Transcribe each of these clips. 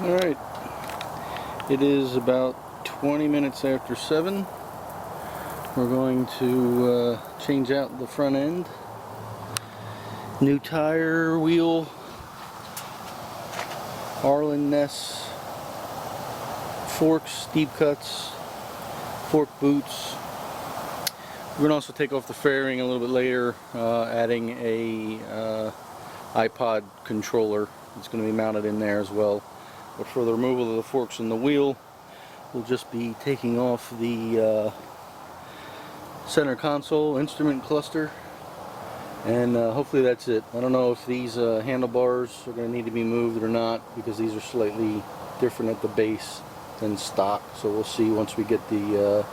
Alright, it is about 20 minutes after 7. We're going to change out the front end. New tire, wheel, Arlen Ness, forks, deep cuts, fork boots. We're going to also take off the fairing a little bit later, adding a iPod controller. It's going to be mounted in there as well. But for the removal of the forks and the wheel, we'll just be taking off the center console instrument cluster, and hopefully that's it. I don't know if these handlebars are going to need to be moved or not, because these are slightly different at the base than stock, so we'll see once we get the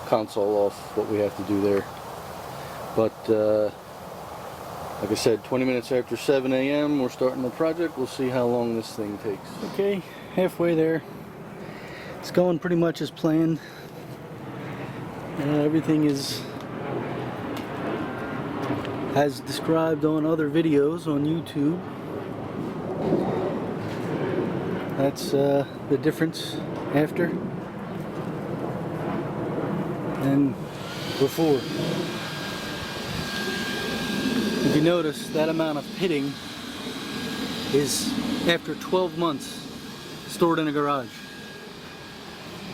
console off what we have to do there. But like I said, 20 minutes after 7 a.m. we're starting the project. We'll see how long this thing takes. Okay, halfway there. It's going pretty much as planned. Everything is as described on other videos on YouTube. That's the difference after and before. If you notice, that amount of pitting is after 12 months stored in a garage.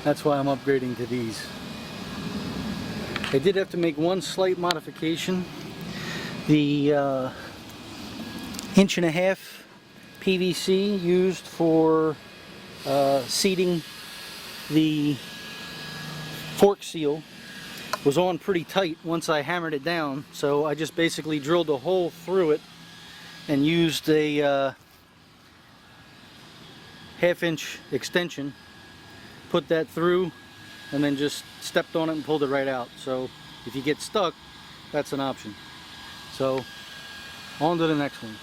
That's why I'm upgrading to these. I did have to make one slight modification. The 1.5 inch PVC used for seating the fork seal was on pretty tight once I hammered it down, so I just basically drilled a hole through it and used a 1/2 inch extension, put that through, and then just stepped on it and pulled it right out. So if you get stuck, that's an option. So on to the next one.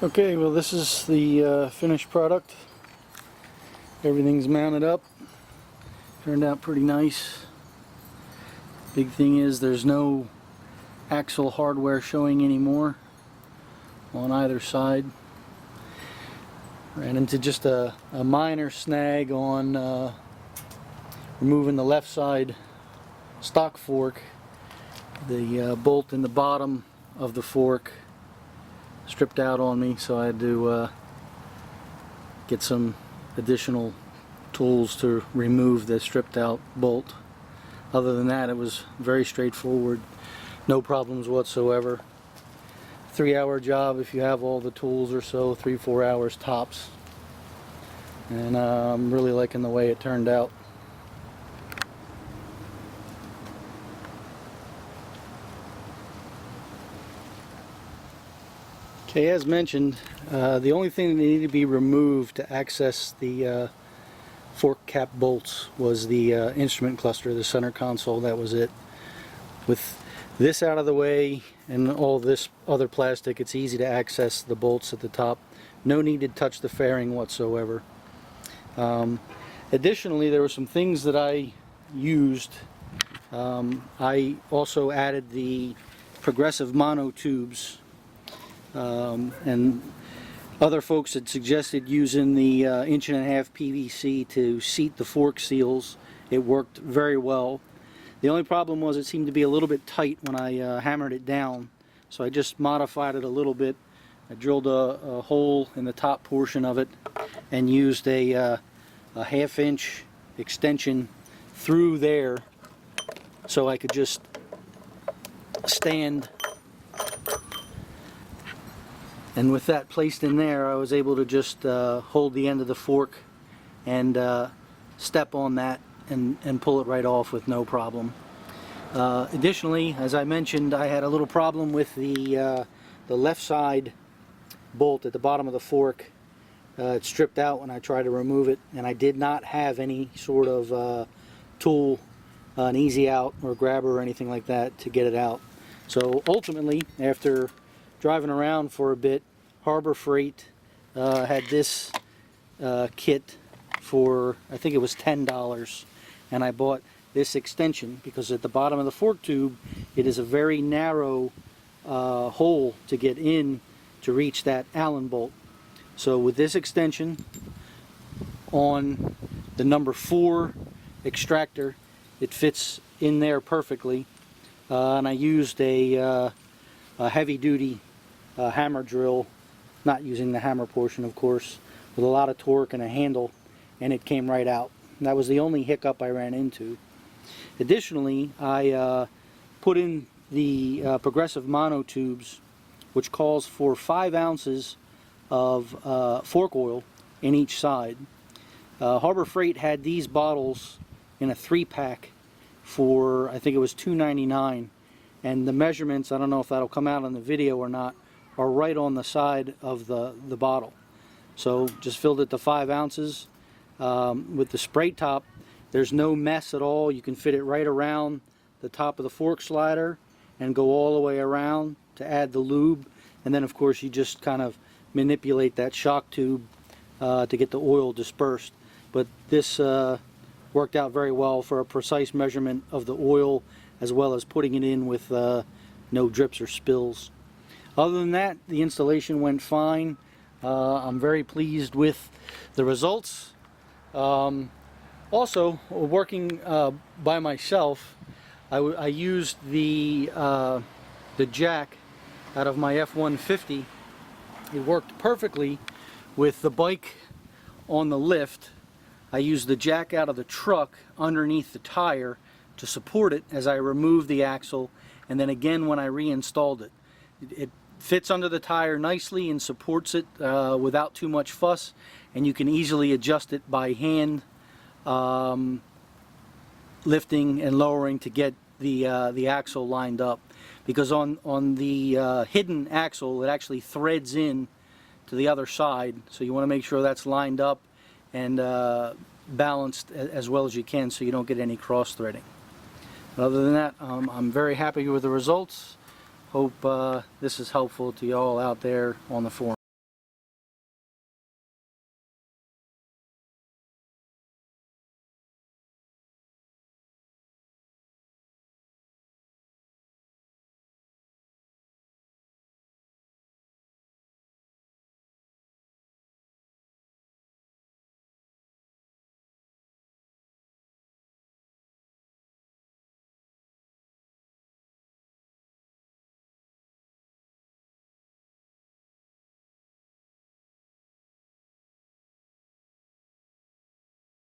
Okay, well, this is the finished product. Everything's mounted up. Turned out pretty nice. Big thing is there's no axle hardware showing anymore on either side. Ran into just a minor snag on removing the left side stock fork. The bolt in the bottom of the fork stripped out on me, so I had to get some additional tools to remove the stripped out bolt. Other than that, it was very straightforward, no problems whatsoever. 3-hour job if you have all the tools or so, 3-4 hours tops. And I'm really liking the way it turned out. Okay, as mentioned, the only thing that needed to be removed to access the fork cap bolts was the instrument cluster, the center console. That was it. With this out of the way and all this other plastic, it's easy to access the bolts at the top. No need to touch the fairing whatsoever. Additionally, there were some things that I used. I also added the progressive mono tubes, and other folks had suggested using the 1.5 inch PVC to seat the fork seals. It worked very well. The only problem was it seemed to be a little bit tight when I hammered it down, so I just modified it a little bit. I drilled a hole in the top portion of it and used a 1/2 inch extension through there so I could just stand. And with that placed in there, I was able to just hold the end of the fork and step on that and pull it right off with no problem. Additionally, as I mentioned, I had a little problem with the left side bolt at the bottom of the fork. It stripped out when I tried to remove it, and I did not have any sort of tool, an easy out or grabber or anything like that to get it out. So ultimately, after driving around for a bit, Harbor Freight had this kit for, I think it was $10, and I bought this extension because at the bottom of the fork tube it is a very narrow hole to get in to reach that Allen bolt. So with this extension on the number 4 extractor, it fits in there perfectly, and I used a heavy-duty hammer drill, not using the hammer portion of course, with a lot of torque and a handle, and it came right out. And that was the only hiccup I ran into. Additionally, I put in the progressive mono tubes, which calls for 5 ounces of fork oil in each side. Harbor Freight had these bottles in a 3-pack for, I think it was $2.99, and the measurements, I don't know if that'll come out on the video or not, are right on the side of the bottle. So just filled it to 5 ounces. With the spray top, there's no mess at all. You can fit it right around the top of the fork slider and go all the way around to add the lube, and then of course you just kind of manipulate that shock tube to get the oil dispersed. But this worked out very well for a precise measurement of the oil, as well as putting it in with no drips or spills. Other than that, the installation went fine. I'm very pleased with the results. Also, working by myself, I used the jack out of my F-150. It worked perfectly with the bike on the lift. I used the jack out of the truck underneath the tire to support it as I removed the axle, and then again when I reinstalled it. It fits under the tire nicely and supports it without too much fuss, and you can easily adjust it by hand, lifting and lowering to get the axle lined up. Because on the hidden axle, it actually threads in to the other side, so you want to make sure that's lined up and balanced as well as you can, so you don't get any cross threading. But other than that, I'm very happy with the results. Hope this is helpful to you all out there on the forum.